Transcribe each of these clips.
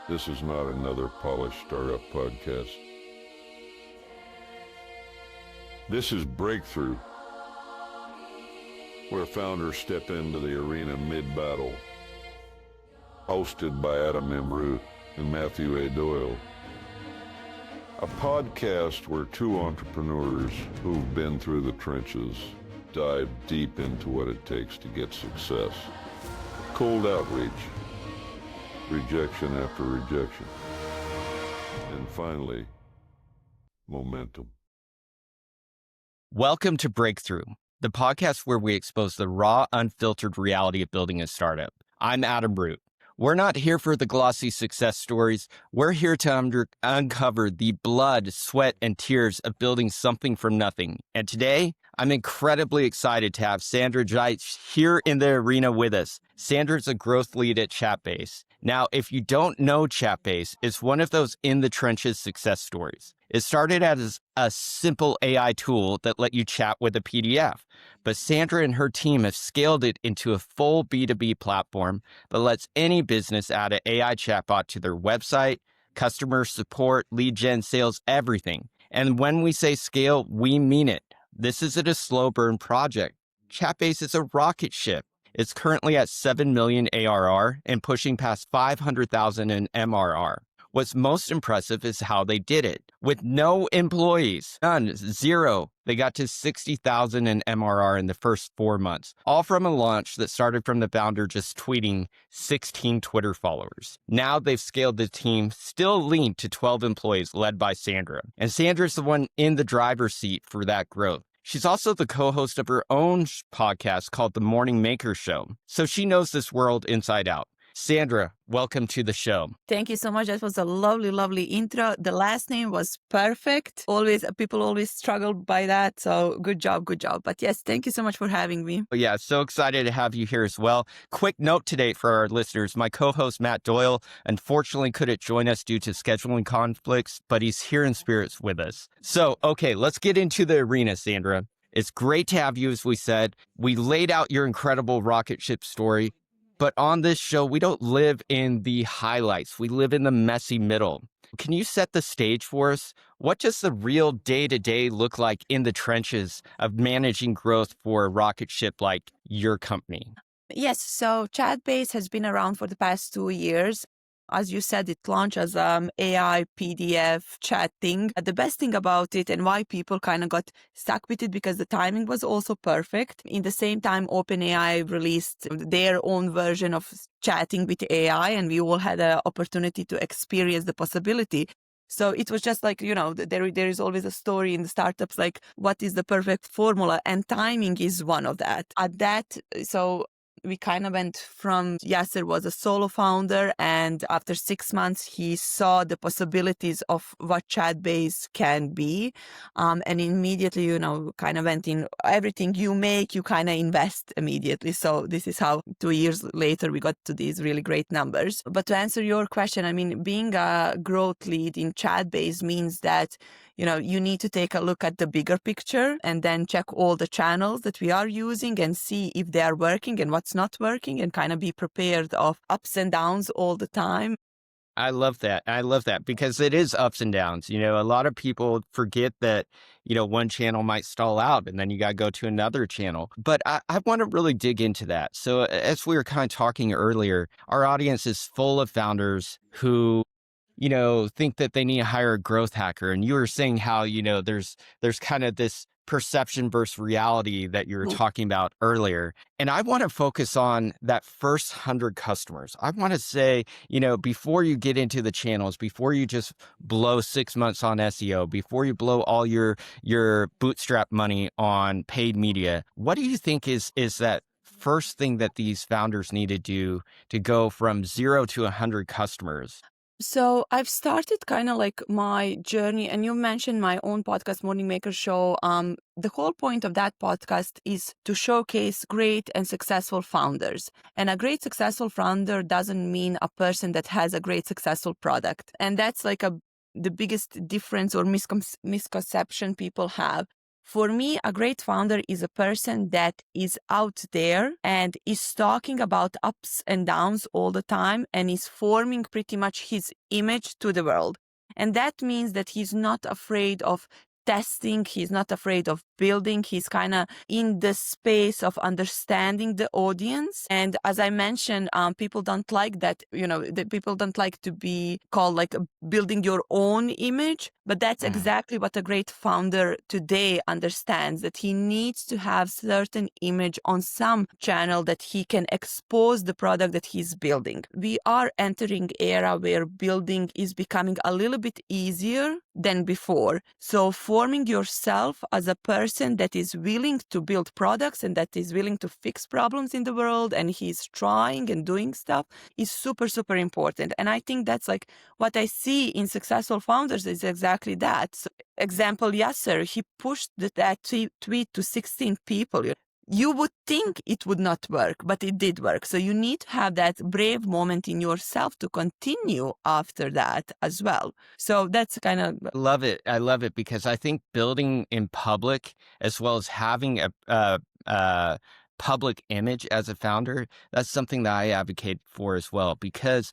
This is not another polished startup podcast. This is Breakthrough, where founders step into the arena mid-battle. Hosted by Adam Embrew and Matthew A. Doyle. A podcast where two entrepreneurs who've been through the trenches dive deep into what it takes to get success. Cold outreach, rejection after rejection, and finally, momentum. Welcome to Breakthrough, the podcast where we expose the raw, unfiltered reality of building a startup. I'm Adam Root. We're not here for the glossy success stories. We're here to uncover the blood, sweat, and tears of building something from nothing. And today, I'm incredibly excited to have Sandra Geitz here in the arena with us. Sandra's a growth lead at Chatbase. Now, if you don't know Chatbase, it's one of those in-the-trenches success stories. It started as a simple AI tool that let you chat with a PDF, but Sandra and her team have scaled it into a full B2B platform that lets any business add an AI chatbot to their website, customer support, lead gen, sales, everything. And when we say scale, we mean it. This isn't a slow burn project. Chatbase is a rocket ship. It's currently at 7 million ARR and pushing past 500,000 in MRR. What's most impressive is how they did it. With no employees, none, zero, they got to 60,000 in MRR in the first 4 months, all from a launch that started from the founder just tweeting 16 Twitter followers. Now they've scaled the team, still lean to 12 employees led by Sandra. And Sandra's the one in the driver's seat for that growth. She's also the co-host of her own podcast called The Morning Maker Show, so she knows this world inside out. Sandra, welcome to the show. Thank you so much. That was a lovely, lovely intro. The last name was perfect. People always struggle by that. So good job, good job. But yes, thank you so much for having me. Yeah, so excited to have you here as well. Quick note today for our listeners. My co-host, Matt Doyle, unfortunately couldn't join us due to scheduling conflicts, but he's here in spirits with us. So, okay, let's get into the arena, Sandra. It's great to have you, as we said. We laid out your incredible rocket ship story. But on this show, we don't live in the highlights. We live in the messy middle. Can you set the stage for us? What does the real day-to-day look like in the trenches of managing growth for a rocket ship like your company? Yes, so Chatbase has been around for the past 2 years. As you said, it launched as AI PDF chatting. The best thing about it and why people kind of got stuck with it because the timing was also perfect. In the same time, OpenAI released their own version of chatting with AI, and we all had an opportunity to experience the possibility. So it was just like, there is always a story in the startups, like what is the perfect formula, and timing is one of that. So we kind of went from Yasser was a solo founder, and after 6 months, he saw the possibilities of what Chatbase can be. And immediately, kind of went in everything you make, you kind of invest immediately. So this is how 2 years later, we got to these really great numbers. But to answer your question, I mean, being a growth lead in Chatbase means that you need to take a look at the bigger picture and then check all the channels that we are using and see if they are working and what's not working, and kind of be prepared of ups and downs all the time. I love that. I love that because it is ups and downs. A lot of people forget that, one channel might stall out and then you got to go to another channel. But I want to really dig into that. So as we were kind of talking earlier, our audience is full of founders who think that they need to hire a growth hacker. And you were saying how, there's kind of this perception versus reality that you were talking about earlier. And I want to focus on that first 100 customers. I want to say, before you get into the channels, before you just blow 6 months on SEO, before you blow all your bootstrap money on paid media, what do you think is that first thing that these founders need to do to go from 0 to 100 customers? So I've started kind of like my journey, and you mentioned my own podcast, Morning Maker Show. The whole point of that podcast is to showcase great and successful founders. And a great successful founder doesn't mean a person that has a great successful product. And that's like the biggest difference or misconception people have. For me, a great founder is a person that is out there and is talking about ups and downs all the time and is forming pretty much his image to the world. And that means that he's not afraid of testing, he's not afraid of building, he's kind of in the space of understanding the audience. And as I mentioned, people don't like that, the people don't like to be called like building your own image, but that's exactly what a great founder today understands, that he needs to have certain image on some channel that he can expose the product that he's building. We are entering era where building is becoming a little bit easier than before. So forming yourself as a person that is willing to build products and that is willing to fix problems in the world and he's trying and doing stuff is super, super important. And I think that's like what I see in successful founders is exactly that. So, example, Yasser, he pushed that tweet to 16 people. You would think it would not work, but it did work. So you need to have that brave moment in yourself to continue after that as well. So that's kind of... Love it. I love it because I think building in public as well as having a public image as a founder, that's something that I advocate for as well because,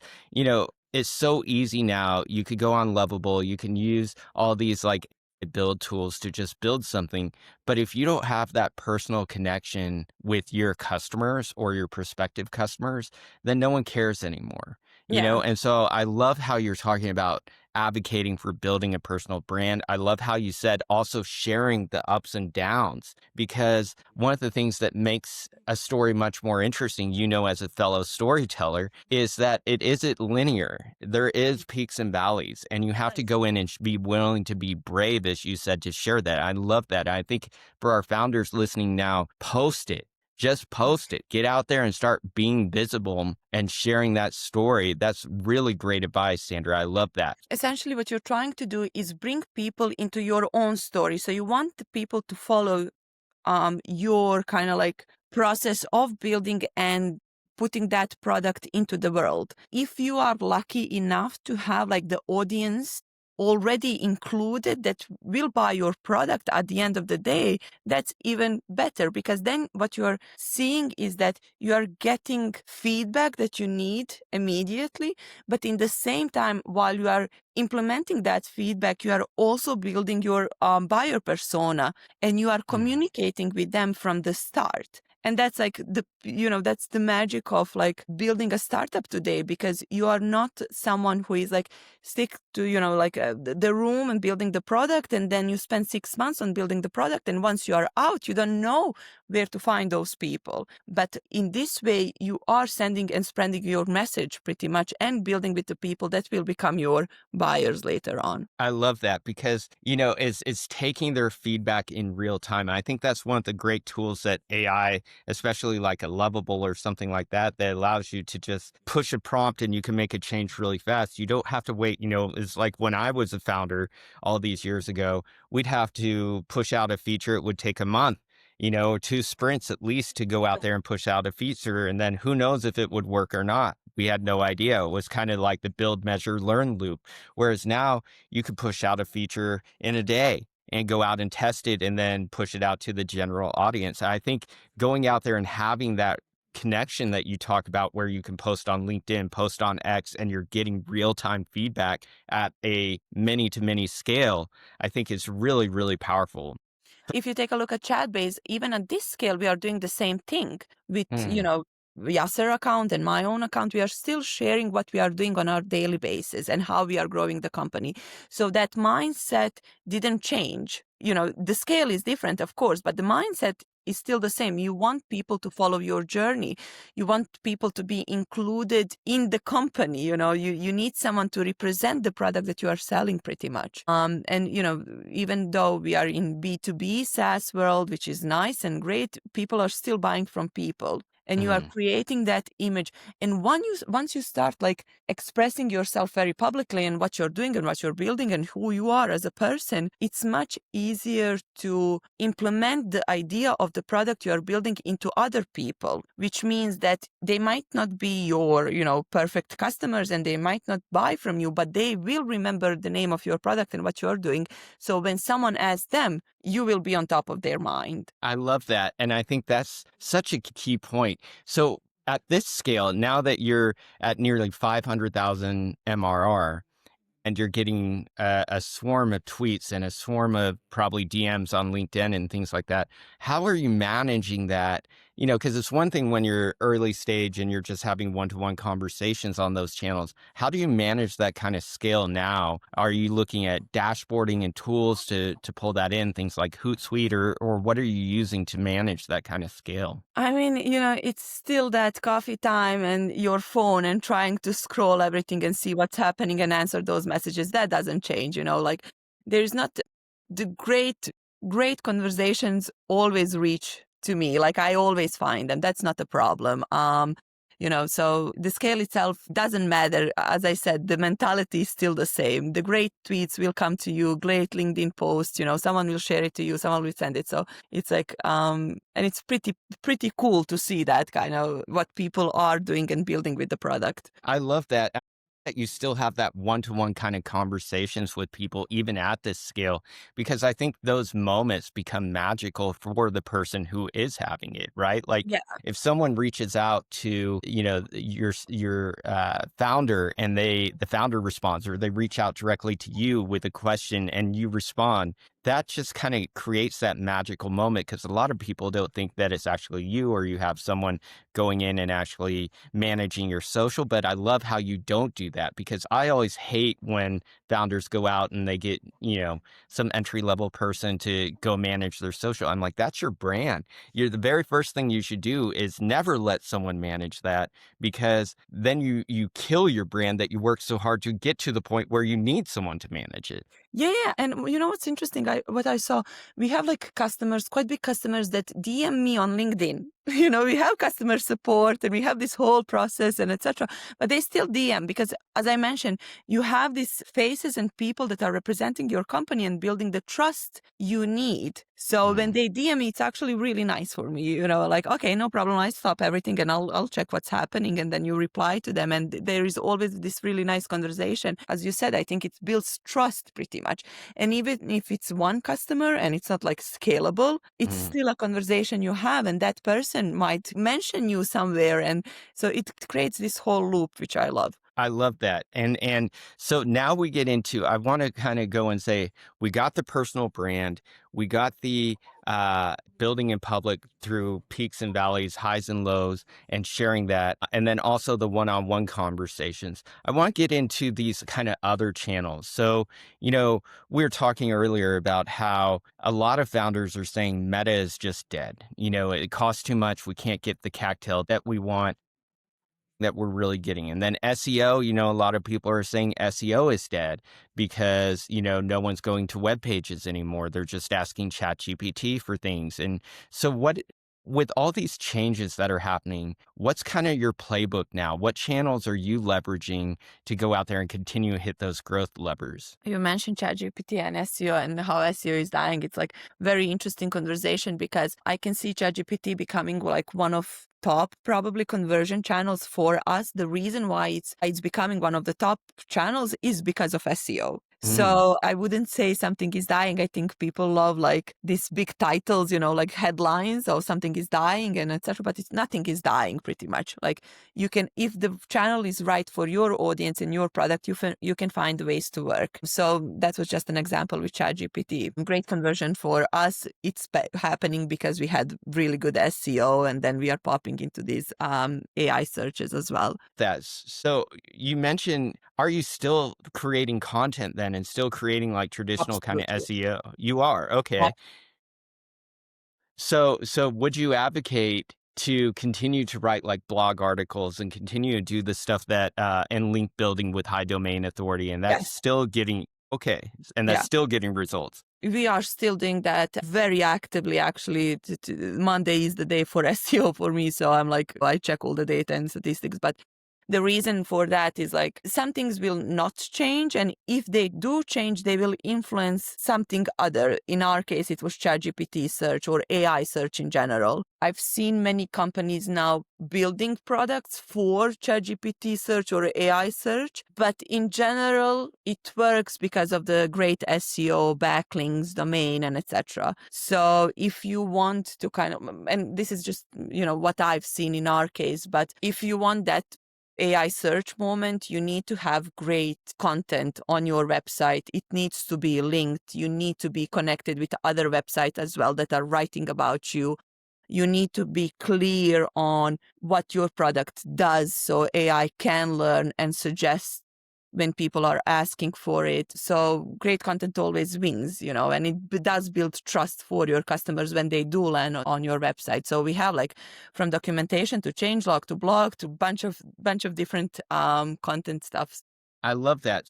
it's so easy now. You could go on Lovable. You can use all these like build tools to just build something. But if you don't have that personal connection with your customers or your prospective customers, then no one cares anymore. And so I love how you're talking about advocating for building a personal brand. I love how you said also sharing the ups and downs, because one of the things that makes a story much more interesting, as a fellow storyteller, is that it isn't linear. There is peaks and valleys, and you have to go in and be willing to be brave, as you said, to share that. I love that. I think for our founders listening now, post it. Just post it. Get out there and start being visible and sharing that story. That's really great advice, Sandra. I love that. Essentially, what you're trying to do is bring people into your own story. So you want the people to follow your kind of like process of building and putting that product into the world. If you are lucky enough to have like the audience already included that will buy your product at the end of the day, that's even better, because then what you're seeing is that you are getting feedback that you need immediately, but in the same time, while you are implementing that feedback, you are also building your buyer persona and you are communicating with them from the start. And that's like that's the magic of like building a startup today, because you are not someone who is like stick to, the room and building the product. And then you spend 6 months on building the product. And once you are out, you don't know where to find those people. But in this way, you are sending and spreading your message pretty much and building with the people that will become your buyers later on. I love that because, it's taking their feedback in real time. And I think that's one of the great tools that AI, especially like a Lovable or something like that allows you to just push a prompt and you can make a change really fast. You don't have to wait. It's like when I was a founder all these years ago, we'd have to push out a feature. It would take a month, 2 sprints at least to go out there and push out a feature. And then who knows if it would work or not. We had no idea. It was kind of like the build, measure, learn loop. Whereas now you could push out a feature in a day and go out and test it and then push it out to the general audience. I think going out there and having that connection that you talk about where you can post on LinkedIn, post on X, and you're getting real-time feedback at a many-to-many scale, I think is really, really powerful. If you take a look at Chatbase, even at this scale, we are doing the same thing with, Yasser account and my own account. We are still sharing what we are doing on our daily basis and how we are growing the company. So that mindset didn't change. The scale is different, of course, but the mindset is still the same. You want people to follow your journey. You want people to be included in the company. You need someone to represent the product that you are selling pretty much. And, even though we are in B2B SaaS world, which is nice and great, people are still buying from people. And you are creating that image. And once you start like expressing yourself very publicly and what you're doing and what you're building and who you are as a person, it's much easier to implement the idea of the product you are building into other people, which means that they might not be your, perfect customers and they might not buy from you, but they will remember the name of your product and what you're doing. So when someone asks them, you will be on top of their mind. I love that. And I think that's such a key point. So at this scale, now that you're at nearly 500,000 MRR, and you're getting a swarm of tweets and a swarm of probably DMs on LinkedIn and things like that. How are you managing that? You know, because it's one thing when you're early stage and you're just having one-to-one conversations on those channels. How do you manage that kind of scale now? Are you looking at dashboarding and tools to pull that in, things like Hootsuite, or what are you using to manage that kind of scale? I mean, it's still that coffee time and your phone and trying to scroll everything and see what's happening and answer those messages. That doesn't change, like there's not the great conversations always reach to me. Like I always find them. That's not a problem. So the scale itself doesn't matter. As I said, the mentality is still the same. The great tweets will come to you, great LinkedIn posts, someone will share it to you, someone will send it. So it's like, and it's pretty cool to see that kind of what people are doing and building with the product. I love that you still have that one-to-one kind of conversations with people, even at this scale, because I think those moments become magical for the person who is having it, right? Like Yeah. if someone reaches out to, your founder and the founder responds, or they reach out directly to you with a question and you respond, that just kind of creates that magical moment, because a lot of people don't think that it's actually you, or you have someone going in and actually managing your social. But I love how you don't do that, because I always hate when founders go out and they get, some entry level person to go manage their social. I'm like, that's your brand. The very first thing you should do is never let someone manage that, because then you kill your brand that you work so hard to get to the point where you need someone to manage it. Yeah. And what's interesting? What I saw, we have like customers, quite big customers that DM me on LinkedIn. We have customer support and we have this whole process and etc. But they still DM because, as I mentioned, you have these faces and people that are representing your company and building the trust you need. So when they DM me, it's actually really nice for me. Like, okay, no problem. I stop everything and I'll check what's happening, and then you reply to them, and there is always this really nice conversation. As you said, I think it builds trust pretty much. And even if it's one customer and it's not like scalable, it's still a conversation you have, and that person might mention you somewhere. And so it creates this whole loop, which I love. I love that. And so now we get into, I want to kind of go and say, we got the personal brand, we got the building in public through peaks and valleys, highs and lows, and sharing that. And then also the one-on-one conversations. I want to get into these kind of other channels. So, we were talking earlier about how a lot of founders are saying Meta is just dead. It costs too much. We can't get the CAC tail that we want, that we're really getting. And then SEO, a lot of people are saying SEO is dead because, no one's going to web pages anymore. They're just asking ChatGPT for things. And so with all these changes that are happening, what's kind of your playbook now? What channels are you leveraging to go out there and continue to hit those growth levers? You mentioned ChatGPT and SEO and how SEO is dying. It's like very interesting conversation, because I can see ChatGPT becoming like one of top probably conversion channels for us. The reason why it's becoming one of the top channels is because of SEO. So I wouldn't say something is dying. I think people love like these big titles, like headlines, or something is dying and etc. But nothing is dying pretty much. Like you can, if the channel is right for your audience and your product, you can find ways to work. So that was just an example with ChatGPT. Great conversion for us. It's happening because we had really good SEO, and then we are popping into these AI searches as well. So you mentioned, are you still creating content then and still creating like traditional kind of Absolutely. SEO? You are. Okay. So would you advocate to continue to write like blog articles and continue to do the stuff that and link building with high domain authority, and that's Yes. still getting and that's Yeah. still getting results? We are still doing that very actively. Actually, Monday is the day for SEO for me. So I'm like, I check all the data and statistics. But The reason for that is like some things will not change. And if they do change, they will influence something other. In our case, it was ChatGPT search or AI search in general. I've seen many companies now building products for ChatGPT search or AI search, but in general, it works because of the great SEO, backlinks, domain, and etc. So if you want to kind of, and this is just, what I've seen in our case, but if you want that AI search moment, you need to have great content on your website. It needs to be linked. You need to be connected with other websites as well that are writing about you. You need to be clear on what your product does so AI can learn and suggest when people are asking for it. So great content always wins, and it does build trust for your customers when they do land on your website. So we have like from documentation to changelog to blog to bunch of different content stuff. I love that.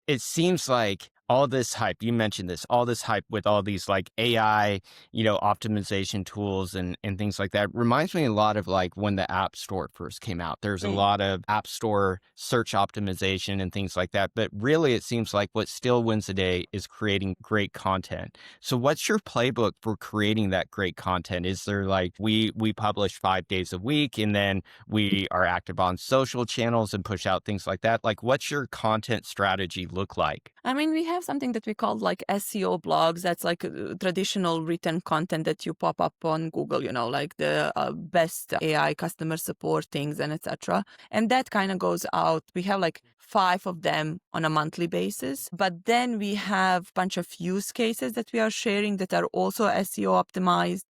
It seems like all this hype, you mentioned this, all this hype with all these like AI, optimization tools and things like that reminds me a lot of like when the App Store first came out. There's a lot of App Store search optimization and things like that. But really, it seems like what still wins the day is creating great content. So what's your playbook for creating that great content? Is there like, we publish 5 days a week and then we are active on social channels and push out things like that? Like, what's your content strategy look like? I mean, we have something that we call like SEO blogs. That's like traditional written content that you pop up on Google, like the best AI customer support things and etc. And that kind of goes out. We have like 5 of them on a monthly basis. But then we have a bunch of use cases that we are sharing that are also SEO optimized.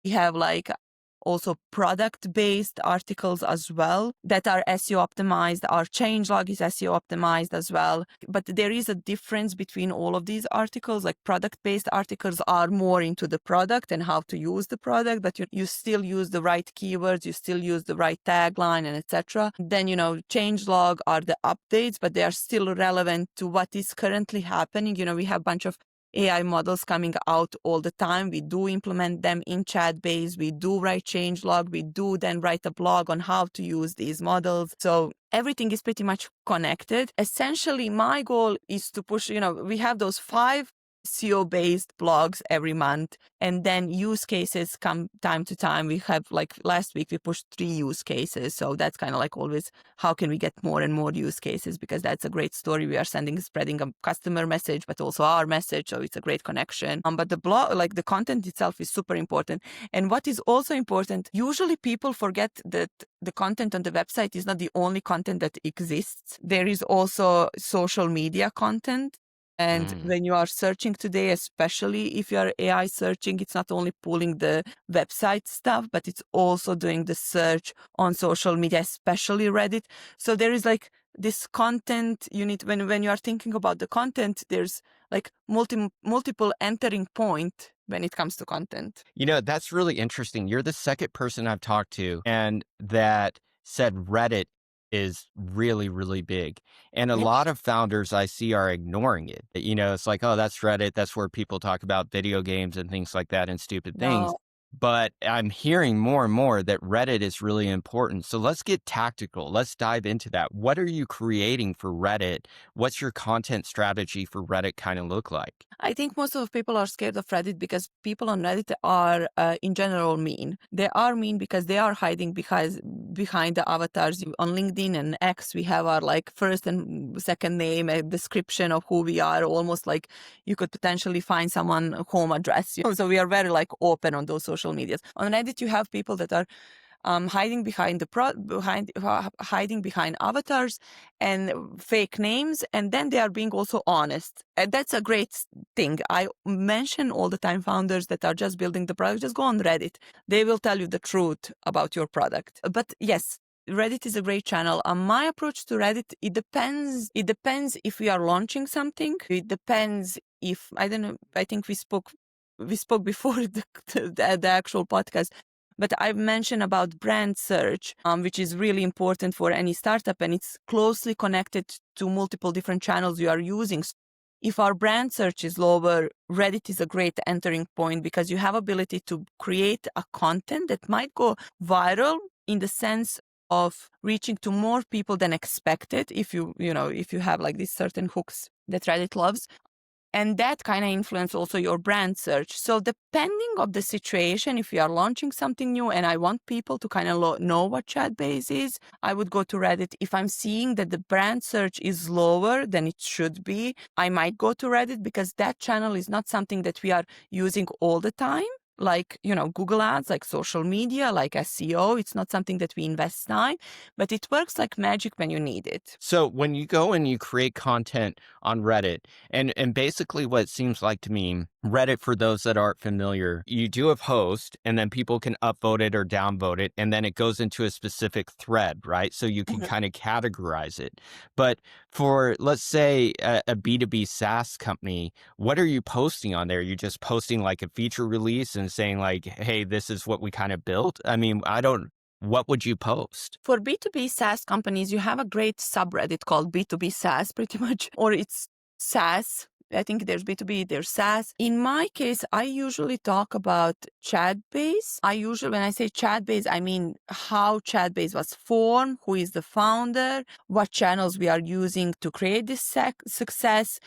We have like also product-based articles as well that are SEO optimized. Our changelog is SEO optimized as well. But there is a difference between all of these articles. Like product-based articles are more into the product and how to use the product, but you still use the right keywords, you still use the right tagline and etc. Then, changelog are the updates, but they are still relevant to what is currently happening. We have a bunch of AI models coming out all the time. We do implement them in Chatbase. We do write changelog. We do then write a blog on how to use these models. So everything is pretty much connected. Essentially, my goal is to push, we have those 5 SEO-based blogs every month, and then use cases come time to time. We have like last week, we pushed 3 use cases. So that's kind of like always, how can we get more and more use cases? Because that's a great story. We are spreading a customer message, but also our message. So it's a great connection. But the blog, like the content itself is super important. And what is also important, usually people forget that the content on the website is not the only content that exists. There is also social media content. And when you are searching today, especially if you are AI searching, it's not only pulling the website stuff, but it's also doing the search on social media, especially Reddit. So there is like this content you need, when you are thinking about the content, there's like multiple entering point when it comes to content. That's really interesting. You're the second person I've talked to and that said Reddit is really, really big. And a lot of founders I see are ignoring it. It's like, oh, that's Reddit. That's where people talk about video games and things like that and stupid things. No. But I'm hearing more and more that Reddit is really important. So let's get tactical. Let's dive into that. What are you creating for Reddit? What's your content strategy for Reddit kind of look like? I think most of people are scared of Reddit because people on Reddit are in general mean. They are mean because they are hiding behind the avatars. On LinkedIn and X, we have our like first and second name, a description of who we are, almost like you could potentially find someone home address. So we are very like open on those social medias. On Reddit, you have people that are hiding behind hiding behind avatars and fake names, and then they are being also honest. And that's a great thing. I mention all the time founders that are just building the product, just go on Reddit. They will tell you the truth about your product. But yes, Reddit is a great channel. My approach to Reddit, it depends. It depends if we are launching something. It depends if, I don't know, I think we spoke before the actual podcast. But I've mentioned about brand search, which is really important for any startup, and it's closely connected to multiple different channels you are using. So if our brand search is lower, Reddit is a great entering point because you have ability to create a content that might go viral in the sense of reaching to more people than expected if you have like these certain hooks that Reddit loves. And that kind of influence also your brand search. So depending of the situation, if you are launching something new and I want people to kind of know what Chatbase is, I would go to Reddit. If I'm seeing that the brand search is lower than it should be, I might go to Reddit because that channel is not something that we are using all the time. Like, Google ads, like social media, like SEO. It's not something that we invest time, but it works like magic when you need it. So when you go and you create content on Reddit, and basically what it seems like to me, Reddit, for those that aren't familiar, you do a post and then people can upvote it or downvote it, and then it goes into a specific thread, right? So you can kind of categorize it. But for, let's say, a B2B SaaS company, what are you posting on there? Are you just posting like a feature release and saying like, hey, this is what we kind of built? I mean, what would you post? For B2B SaaS companies, you have a great subreddit called B2B SaaS pretty much, or it's SaaS. I think there's B2B, there's SaaS. In my case, I usually talk about Chatbase. When I say Chatbase, I mean how Chatbase was formed, who is the founder, what channels we are using to create this success,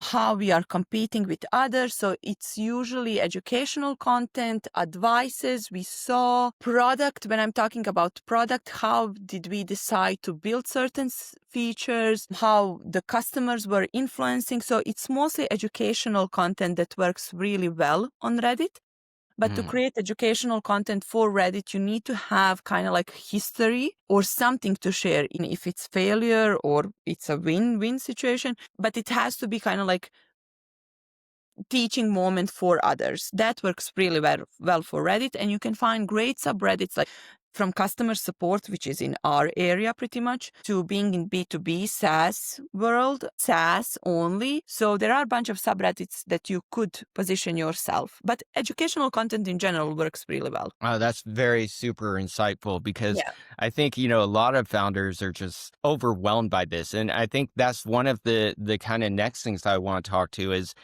how we are competing with others. So it's usually educational content, advices we saw, product. When I'm talking about product, how did we decide to build certain features, how the customers were influencing. So it's mostly educational content that works really well on Reddit. But to create educational content for Reddit, you need to have kind of like history or something to share, if it's failure or it's a win-win situation. But it has to be kind of like teaching moment for others. That works really well for Reddit. And you can find great subreddits like from customer support, which is in our area pretty much, to being in B2B SaaS world, SaaS only. So there are a bunch of subreddits that you could position yourself. But educational content in general works really well. Oh, that's very super insightful because Yeah. I think, a lot of founders are just overwhelmed by this. And I think that's one of the kind of next things I want to talk to is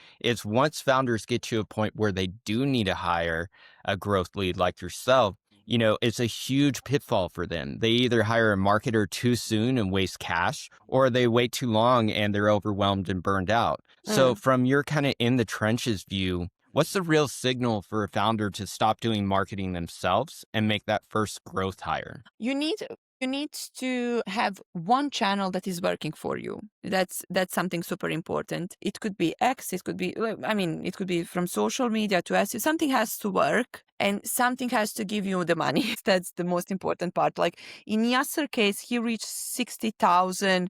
once founders get to a point where they do need to hire a growth lead like yourself, it's a huge pitfall for them. They either hire a marketer too soon and waste cash, or they wait too long and they're overwhelmed and burned out. So from your kind of in the trenches view, what's the real signal for a founder to stop doing marketing themselves and make that first growth hire? You need to have one channel that is working for you. That's something super important. It could be X, it could be from social media to SEO. Something has to work and something has to give you the money. That's the most important part. Like in Yasser's case, he reached 60,000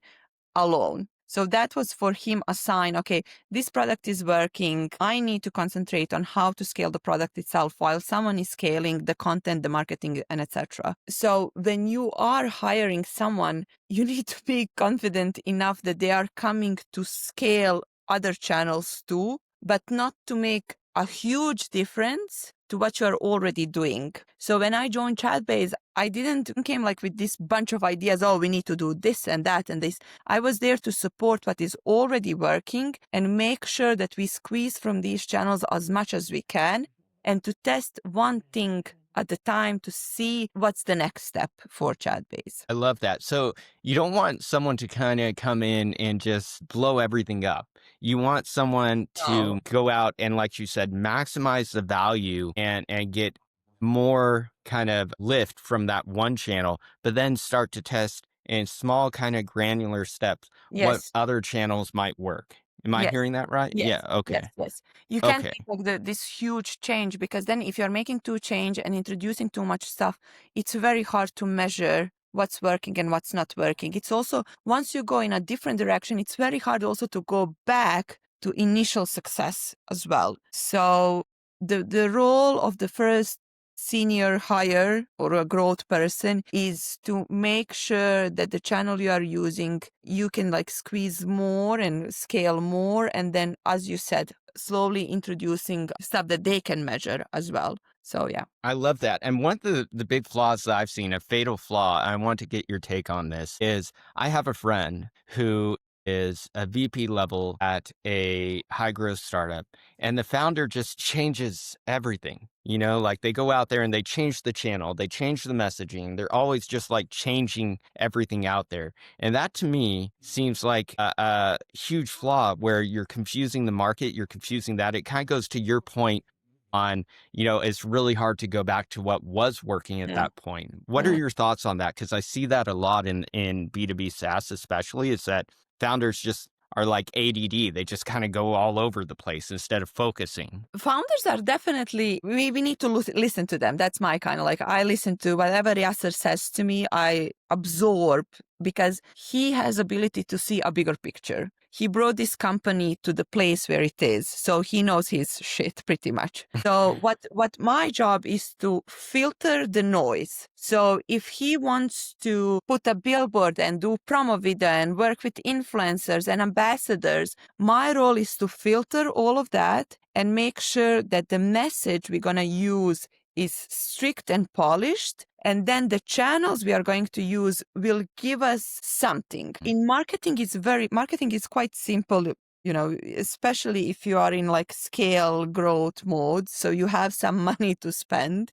alone. So that was for him a sign, okay, this product is working. I need to concentrate on how to scale the product itself while someone is scaling the content, the marketing, and etc. So when you are hiring someone, you need to be confident enough that they are coming to scale other channels too, but not to make a huge difference to what you're already doing. So when I joined Chatbase, I didn't came like with this bunch of ideas, oh, we need to do this and that and this. I was there to support what is already working and make sure that we squeeze from these channels as much as we can and to test one thing at the time to see what's the next step for Chatbase. I love that. So you don't want someone to kind of come in and just blow everything up. You want someone to go out and, like you said, maximize the value and get more kind of lift from that one channel, but then start to test in small kind of granular steps what other channels might work. Am I hearing that right? Yes. Yeah. Okay. Yes. You can't Okay. make like this huge change because then if you're making too change and introducing too much stuff, it's very hard to measure what's working and what's not working. It's also, once you go in a different direction, it's very hard also to go back to initial success as well. So the role of the first senior hire or a growth person is to make sure that the channel you are using, you can like squeeze more and scale more. And then, as you said, slowly introducing stuff that they can measure as well. So, yeah. I love that. And one of the big flaws that I've seen, a fatal flaw, I want to get your take on this, is I have a friend who is a VP level at a high growth startup, and the founder just changes everything. Like they go out there and they change the channel, they change the messaging. They're always just like changing everything out there. And that to me seems like a huge flaw where you're confusing the market, you're confusing that. It kind of goes to your point on, it's really hard to go back to what was working at Yeah. that point. What are your thoughts on that? Because I see that a lot in B2B SaaS, especially, is that founders just are like ADD. They just kind of go all over the place instead of focusing. Founders are definitely, we need to listen to them. That's my kind of like, I listen to whatever Yasser says to me, I absorb, because he has ability to see a bigger picture. He brought this company to the place where it is. So he knows his shit pretty much. So what my job is to filter the noise. So if he wants to put a billboard and do promo video and work with influencers and ambassadors, my role is to filter all of that and make sure that the message we're going to use is strict and polished. And then the channels we are going to use will give us something. In marketing is quite simple, especially if you are in like scale growth mode. So you have some money to spend.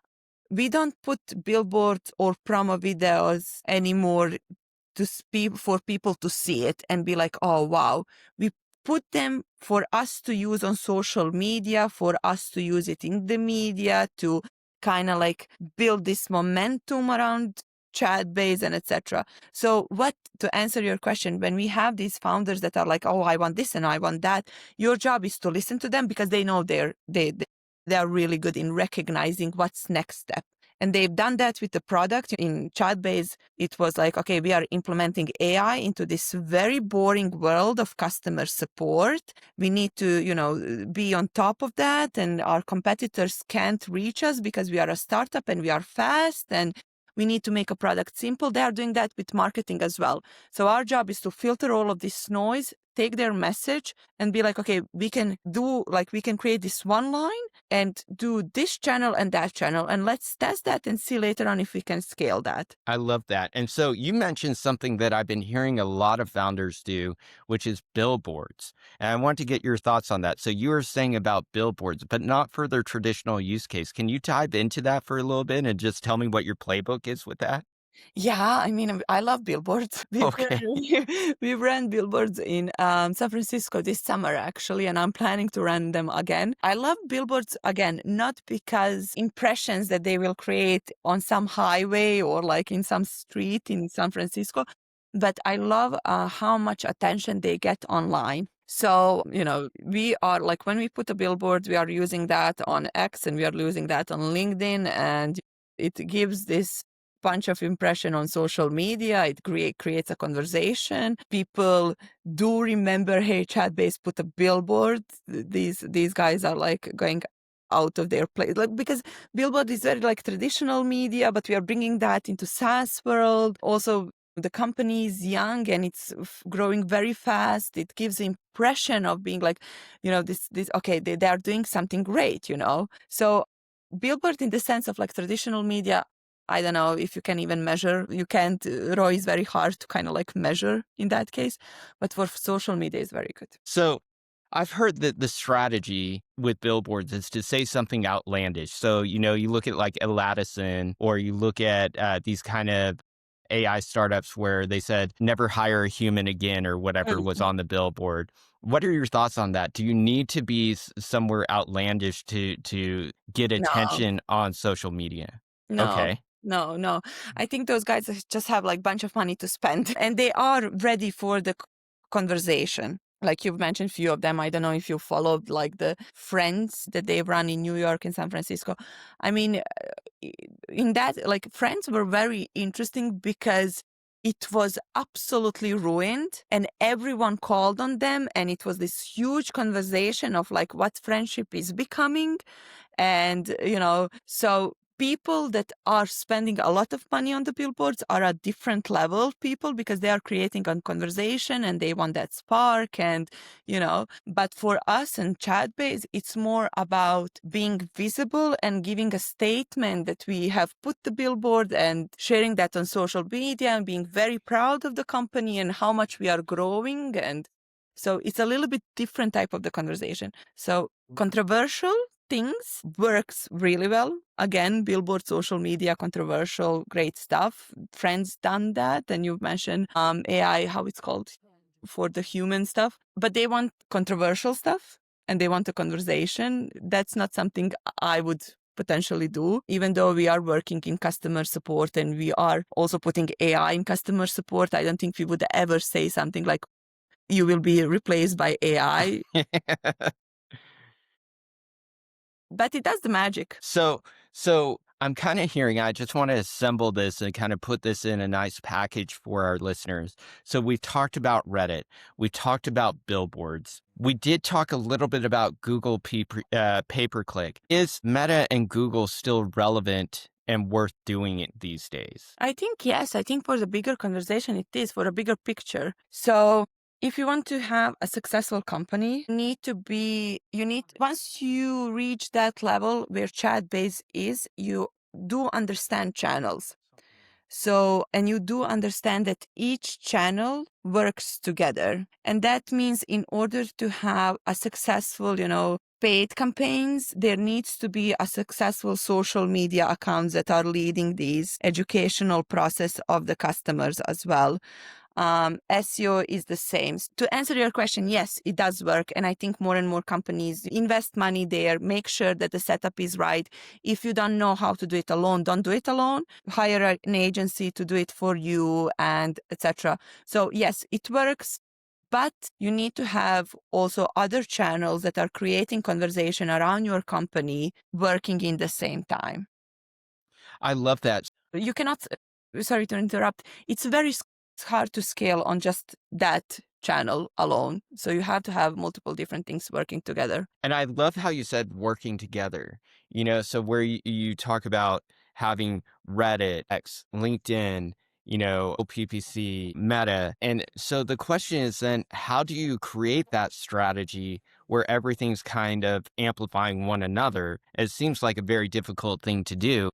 We don't put billboards or promo videos anymore for people to see it and be like, oh, wow. We put them for us to use on social media, for us to use it in the media, to kind of like build this momentum around Chatbase and etc. So to answer your question, when we have these founders that are like, oh, I want this and I want that, your job is to listen to them because they know they are really good in recognizing what's next step. And they've done that with the product. In Chatbase, it was like, okay, we are implementing AI into this very boring world of customer support. We need to, be on top of that. And our competitors can't reach us because we are a startup and we are fast and we need to make a product simple. They are doing that with marketing as well. So our job is to filter all of this noise, take their message and be like, okay, we can create this one line and do this channel and that channel. And let's test that and see later on if we can scale that. I love that. And so you mentioned something that I've been hearing a lot of founders do, which is billboards. And I want to get your thoughts on that. So you were saying about billboards, but not for their traditional use case. Can you dive into that for a little bit and just tell me what your playbook is with that? Yeah, I mean, I love billboards. Okay. We ran billboards in San Francisco this summer, actually, and I'm planning to run them again. I love billboards, again, not because impressions that they will create on some highway or like in some street in San Francisco, but I love how much attention they get online. So, we are like, when we put a billboard, we are using that on X and we are using that on LinkedIn, and it gives this bunch of impression on social media. It creates a conversation. People do remember, hey, Chatbase put a billboard. These guys are like going out of their place, like, because billboard is very like traditional media, but we are bringing that into SaaS world. Also, the company is young and it's growing very fast. It gives the impression of being like, this okay, they are doing something great, So billboard in the sense of like traditional media, I don't know if you can even measure. You can't. ROI is very hard to kind of like measure in that case, but for social media is very good. So I've heard that the strategy with billboards is to say something outlandish. So, you look at like Elatison, or you look at these kind of AI startups where they said, never hire a human again, or whatever was on the billboard. What are your thoughts on that? Do you need to be somewhere outlandish to get attention on social media? No. Okay. No. I think those guys just have like bunch of money to spend and they are ready for the conversation. Like you've mentioned few of them. I don't know if you followed like the Friends that they run in New York and San Francisco. I mean, in that, like Friends were very interesting because it was absolutely ruined and everyone called on them. And it was this huge conversation of like what friendship is becoming. And, so people that are spending a lot of money on the billboards are a different level people because they are creating a conversation and they want that spark and, but for us and Chatbase, it's more about being visible and giving a statement that we have put the billboard and sharing that on social media and being very proud of the company and how much we are growing. And so it's a little bit different type of the conversation. So controversial things works really well. Again, billboard, social media, controversial, great stuff. Friends done that. And you mentioned AI, how it's called for the human stuff, but they want controversial stuff and they want a conversation. That's not something I would potentially do, even though we are working in customer support and we are also putting AI in customer support. I don't think we would ever say something like, you will be replaced by AI. But it does the magic. So I'm kind of hearing, I just want to assemble this and kind of put this in a nice package for our listeners. So we've talked about Reddit. We talked about billboards. We did talk a little bit about Google pay-per-click. Is Meta and Google still relevant and worth doing it these days? I think yes. I think for the bigger conversation, it is for a bigger picture. So if you want to have a successful company, once you reach that level where Chatbase is, you do understand channels. So, and you do understand that each channel works together. And that means in order to have a successful, paid campaigns, there needs to be a successful social media accounts that are leading these educational process of the customers as well. SEO is the same. To answer your question, yes, it does work. And I think more and more companies invest money there, make sure that the setup is right. If you don't know how to do it alone, don't do it alone. Hire an agency to do it for you and etc. So yes, it works. But you need to have also other channels that are creating conversation around your company working in the same time. I love that. You cannot, sorry to interrupt, it's very hard to scale on just that channel alone. So you have to have multiple different things working together. And I love how you said working together, so where you talk about having Reddit, X, LinkedIn, PPC, Meta. And so the question is then, how do you create that strategy where everything's kind of amplifying one another? It seems like a very difficult thing to do.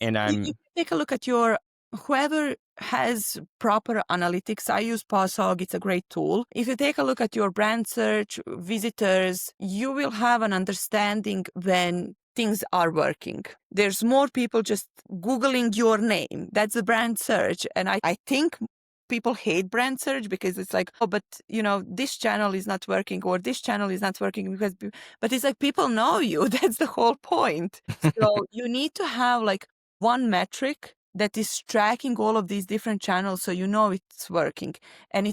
And If you take a look at whoever has proper analytics, I use PawSog, it's a great tool. If you take a look at your brand search, visitors, you will have an understanding when things are working. There's more people just Googling your name. That's a brand search. And I think people hate brand search because it's like, oh, but this channel is not working or this channel is not working but it's like people know you. That's the whole point. So you need to have like one metric that is tracking all of these different channels so it's working. And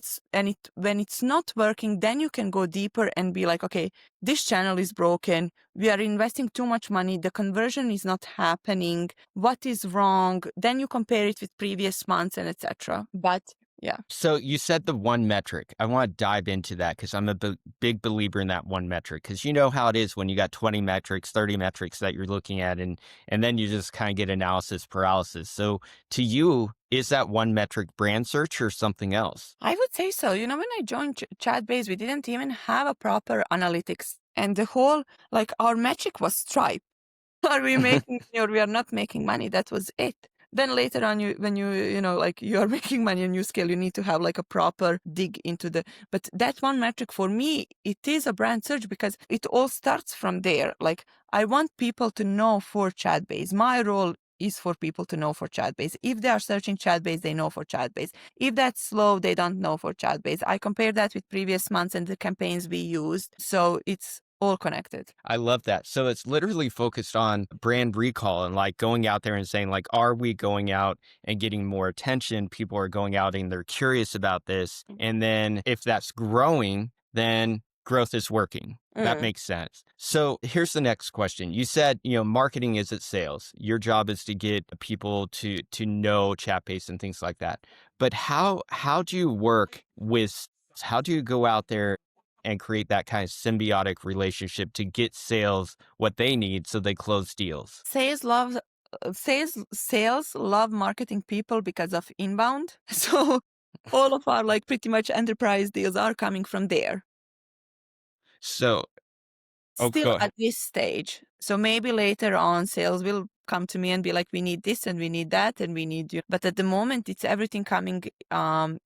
when it's not working, then you can go deeper and be like, okay, this channel is broken. We are investing too much money. The conversion is not happening. What is wrong? Then you compare it with previous months and etc. But yeah. So you said the one metric. I want to dive into that because I'm a big believer in that one metric, because you know how it is when you got 20 metrics, 30 metrics that you're looking at, and then you just kind of get analysis paralysis. So to you, is that one metric brand search or something else? I would say so. When I joined Chatbase, we didn't even have a proper analytics. And the whole, our metric was Stripe. Are we making money or we are not making money? That was it. Then later on, when you are making money and you scale, you need to have a proper dig into but that one metric for me, it is a brand search because it all starts from there. I want people to know for Chatbase. My role is for people to know for Chatbase. If they are searching Chatbase, they know for Chatbase. If that's slow, they don't know for Chatbase. I compare that with previous months and the campaigns we used. So it's all connected. I love that. So it's literally focused on brand recall and going out there and saying are we going out and getting more attention? People are going out and they're curious about this. And then if that's growing, then growth is working. That makes sense. So here's the next question. You said, marketing isn't sales. Your job is to get people to know Chatbase and things like that. But how do you work with, how do you go out there and create that kind of symbiotic relationship to get sales what they need so they close deals? Sales loves sales love marketing people because of inbound. So all of our like pretty much enterprise deals are coming from there. So, oh, Still go ahead. at this stage. So maybe later on sales will come to me and be like, we need this and we need that and we need you. But at the moment it's everything coming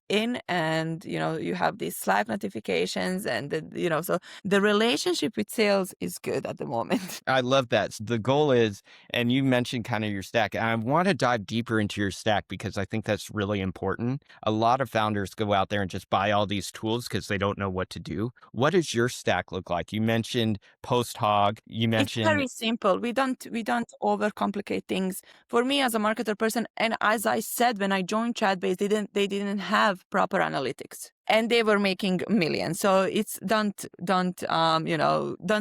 in, and you have these Slack notifications and so the relationship with sales is good at the moment. I love that. The goal is, and you mentioned kind of your stack. And I want to dive deeper into your stack because I think that's really important. A lot of founders go out there and just buy all these tools because they don't know what to do. What does your stack look like? You mentioned post hog. You It's mentioned very simple. We don't overcomplicate things. For me as a marketer person, and as I said when I joined Chatbase, they didn't have proper analytics, and they were making millions. So it's don't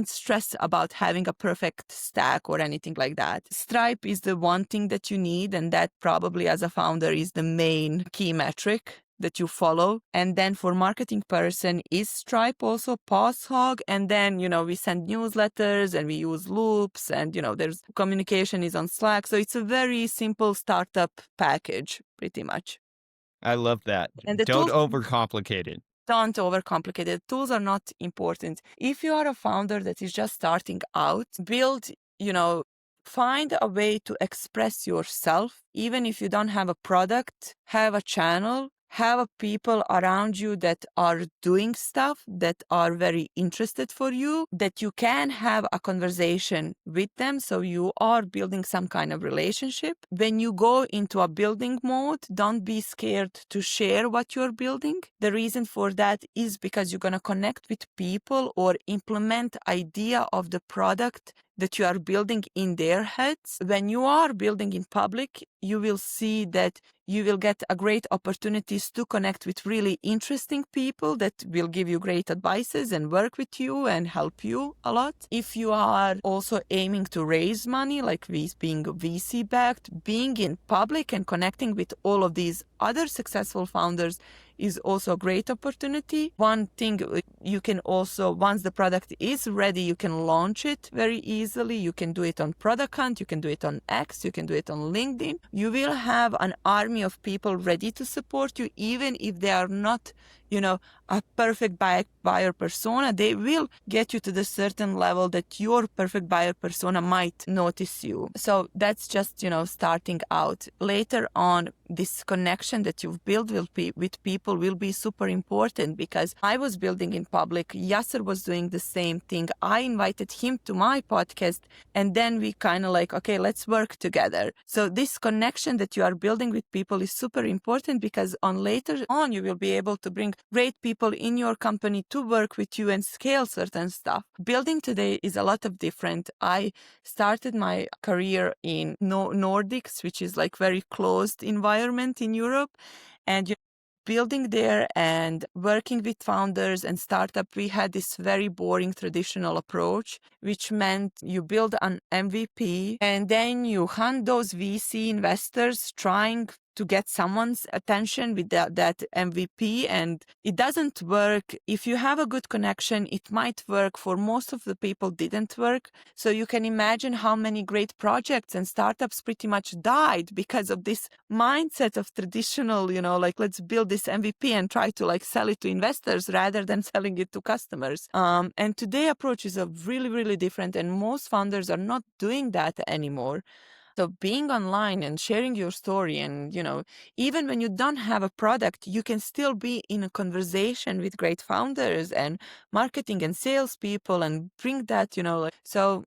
stress about having a perfect stack or anything like that. Stripe is the one thing that you need, and that probably as a founder is the main key metric that you follow. And then for marketing person is Stripe also hog. And then, we send newsletters and we use loops, and, there's communication is on Slack. So it's a very simple startup package, pretty much. I love that. And the Don't tools overcomplicate it. don't overcomplicate it. Tools are not important. If you are a founder that is just starting out, find a way to express yourself. Even if you don't have a product, have a channel, have people around you that are doing stuff that are very interested for you, that you can have a conversation with them. So you are building some kind of relationship. When you go into a building mode, don't be scared to share what you're building. The reason for that is because you're going to connect with people or implement idea of the product that you are building in their heads. When you are building in public, you will see that you will get a great opportunities to connect with really interesting people that will give you great advices and work with you and help you a lot. If you are also aiming to raise money, like being VC backed, being in public and connecting with all of these other successful founders is also a great opportunity. One thing you can also, once the product is ready, you can launch it very easily. You can do it on Product Hunt, you can do it on X, you can do it on LinkedIn. You will have an army of people ready to support you, even if they are not, a perfect buyer persona. They will get you to the certain level that your perfect buyer persona might notice you. So that's just, starting out. Later on, this connection that you've built with people will be super important, because I was building in public. Yasser was doing the same thing. I invited him to my podcast, and then we kind of like, okay, let's work together. So this connection that you are building with people is super important, because later on you will be able to bring great people in your company to work with you and scale certain stuff. Building today is a lot of different. I started my career in Nordics, which is like very closed environment in Europe, and building there and working with founders and startup, we had this very boring traditional approach, which meant you build an MVP and then you hunt those VC investors trying to get someone's attention with that MVP, and it doesn't work. If you have a good connection, it might work. For most of the people, didn't work. So you can imagine how many great projects and startups pretty much died because of this mindset of traditional, like let's build this MVP and try to like sell it to investors rather than selling it to customers. And today approach is a really, really different, and most founders are not doing that anymore. So being online and sharing your story, and, even when you don't have a product, you can still be in a conversation with great founders and marketing and salespeople and bring that, so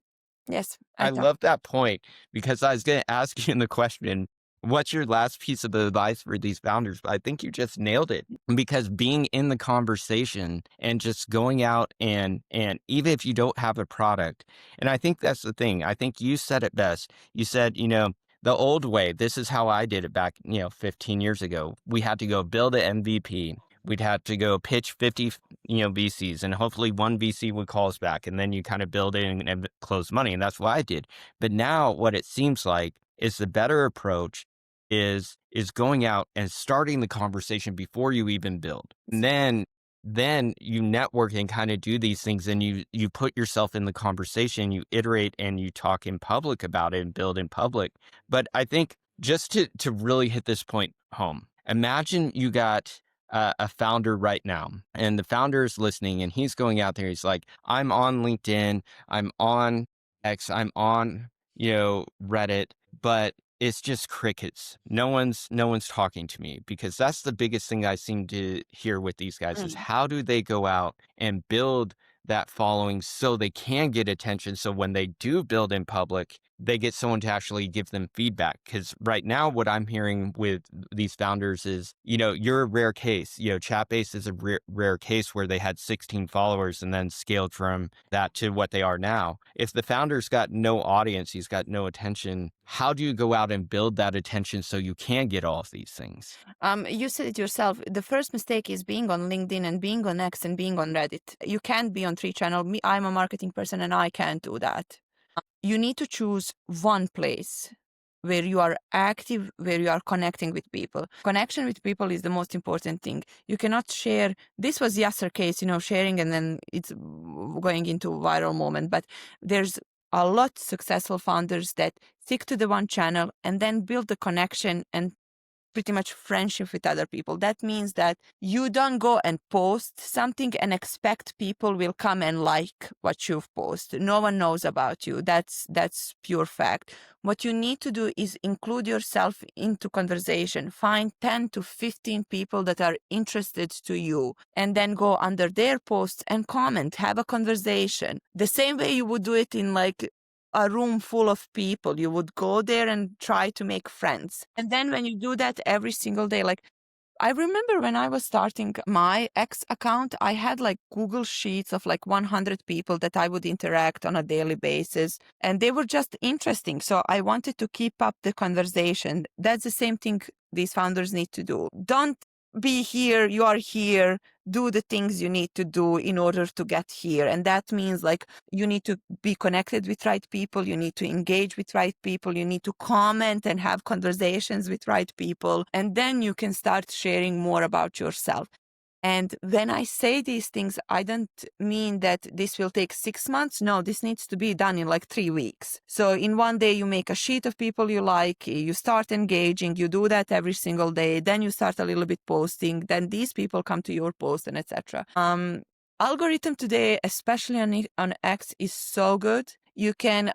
yes. I love that point, because I was going to ask you in the question, what's your last piece of advice for these founders? But I think you just nailed it, because being in the conversation and just going out and even if you don't have a product, and I think that's the thing. I think you said it best. You said, the old way, this is how I did it back, 15 years ago. We had to go build an MVP. We'd have to go pitch 50, VCs, and hopefully one VC would call us back, and then you kind of build it and close money. And that's what I did. But now what it seems like is the better approach is going out and starting the conversation before you even build. And then then you network and kind of do these things, and you put yourself in the conversation, you iterate and you talk in public about it and build in public. But I think just to really hit this point home, imagine you got a founder right now, and the founder is listening, and he's going out there. He's like, I'm on LinkedIn, I'm on X, I'm on, Reddit, but it's just crickets. No one's talking to me, because that's the biggest thing I seem to hear with these guys is Mm. how do they go out and build that following so they can get attention. So when they do build in public, they get someone to actually give them feedback. Because right now, what I'm hearing with these founders is, you're a rare case. Chatbase is a rare case where they had 16 followers and then scaled from that to what they are now. If the founder's got no audience, he's got no attention, how do you go out and build that attention so you can get all of these things? You said it yourself. The first mistake is being on LinkedIn and being on X and being on Reddit. You can't be on three channel. Me, I'm a marketing person and I can't do that. You need to choose one place where you are active, where you are connecting with people. Connection with people is the most important thing. You cannot share. This was Yasser case, sharing and then it's going into viral moment. But there's a lot successful founders that stick to the one channel and then build the connection and pretty much friendship with other people. That means that you don't go and post something and expect people will come and like what you've posted. No one knows about you. That's pure fact. What you need to do is include yourself into conversation. Find 10 to 15 people that are interested to you and then go under their posts and comment, have a conversation. The same way you would do it in like a room full of people. You would go there and try to make friends. And then when you do that every single day, like I remember when I was starting my X account, I had like Google Sheets of like 100 people that I would interact on a daily basis. And they were just interesting. So I wanted to keep up the conversation. That's the same thing these founders need to do. Don't be here, you are here, do the things you need to do in order to get here. And that means like you need to be connected with right people, you need to engage with right people, you need to comment and have conversations with right people, and then you can start sharing more about yourself. And when I say these things, I don't mean that this will take 6 months. No, this needs to be done in like 3 weeks. So in one day, you make a sheet of people you like, you start engaging, you do that every single day. Then you start a little bit posting. Then these people come to your post and etc. Algorithm today, especially on X, is so good. You can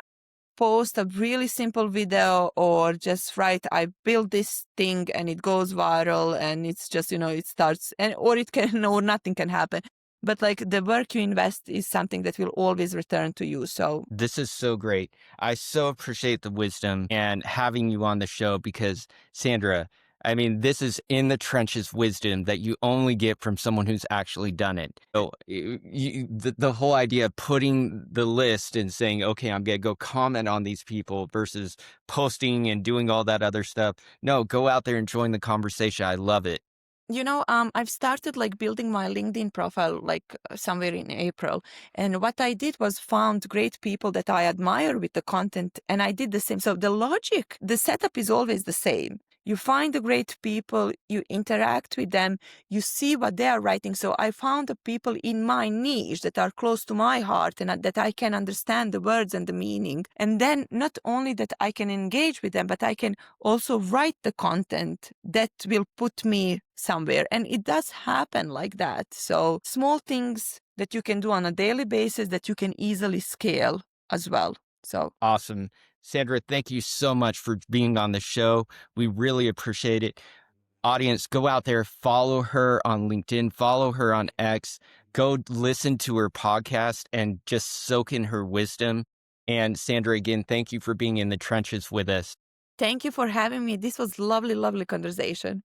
post a really simple video or just write, I built this thing and it goes viral and it's just, it starts or it can, or nothing can happen. But like the work you invest is something that will always return to you. So this is so great. I so appreciate the wisdom and having you on the show because, Sandra, I mean, this is in the trenches wisdom that you only get from someone who's actually done it. So the whole idea of putting the list and saying, okay, I'm going to go comment on these people versus posting and doing all that other stuff. No, go out there and join the conversation. I love it. I've started like building my LinkedIn profile like somewhere in April. And what I did was found great people that I admire with the content. And I did the same. So the logic, the setup is always the same. You find the great people, you interact with them, you see what they are writing. So I found the people in my niche that are close to my heart and that I can understand the words and the meaning. And then not only that I can engage with them, but I can also write the content that will put me somewhere. And it does happen like that. So small things that you can do on a daily basis that you can easily scale as well. So awesome. Sandra, thank you so much for being on the show. We really appreciate it. Audience, go out there, follow her on LinkedIn, follow her on X, go listen to her podcast and just soak in her wisdom. And Sandra, again, thank you for being in the trenches with us. thank you for having me. This was lovely, lovely conversation.